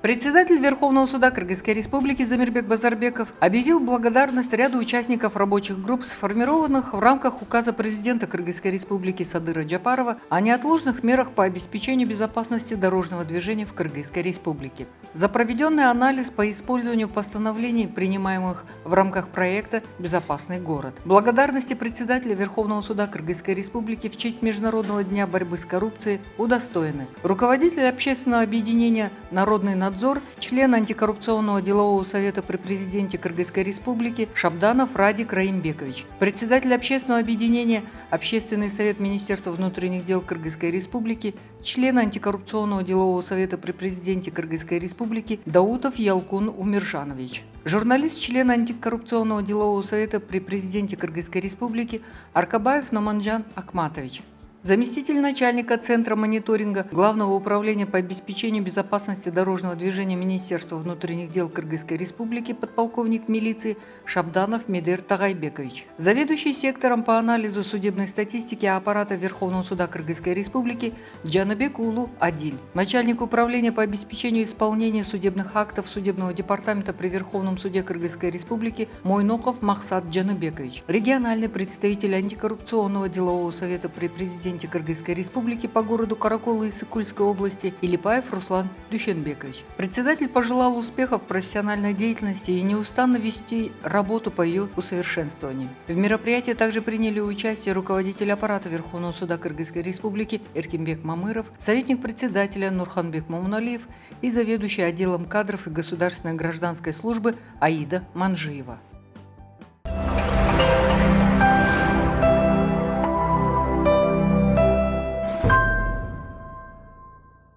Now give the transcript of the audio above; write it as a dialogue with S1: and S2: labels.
S1: Председатель Верховного суда Кыргызской Республики Замирбек Базарбеков объявил благодарность ряду участников рабочих групп, сформированных в рамках указа президента Кыргызской Республики Садыра Джапарова о неотложных мерах по обеспечению безопасности дорожного движения в Кыргызской Республике. За проведенный анализ по использованию постановлений, принимаемых в рамках проекта «Безопасный город». Благодарности председателя Верховного суда Кыргызской Республики в честь Международного дня борьбы с коррупцией удостоены руководитель общественного объединения «Народный надзор», член антикоррупционного делового совета при президенте Кыргызской Республики Шабданов Радик Раимбекович, председатель общественного объединения Общественный совет Министерства внутренних дел Кыргызской Республики, член антикоррупционного делового совета при президенте Кыргызской Республики Даутов Ялкун Умиржанович, журналист, член антикоррупционного делового совета при президенте Кыргызской Республики Аркабаев Номанджан Акматович, заместитель начальника Центра мониторинга Главного управления по обеспечению безопасности дорожного движения Министерства внутренних дел Кыргызской Республики подполковник милиции Шабданов Медер Тагайбекович, заведующий сектором по анализу судебной статистики аппарата Верховного суда Кыргызской Республики Джанабек Улу Адиль, начальник управления по обеспечению исполнения судебных актов Судебного департамента при Верховном суде Кыргызской Республики Мойноков Махсат Джанубекович, региональный представитель антикоррупционного делового совета при президенте Кыргызской Республики по городу Каракол и Сыкульской области Илипаев Руслан Душенбекович. Председатель пожелал успехов в профессиональной деятельности и неустанно вести работу по ее усовершенствованию. В мероприятии также приняли участие руководитель аппарата Верховного суда Кыргызской Республики Эркинбек Мамыров, советник председателя Нурханбек Мамуналиев и заведующий отделом кадров и государственной гражданской службы Аида Манжиева.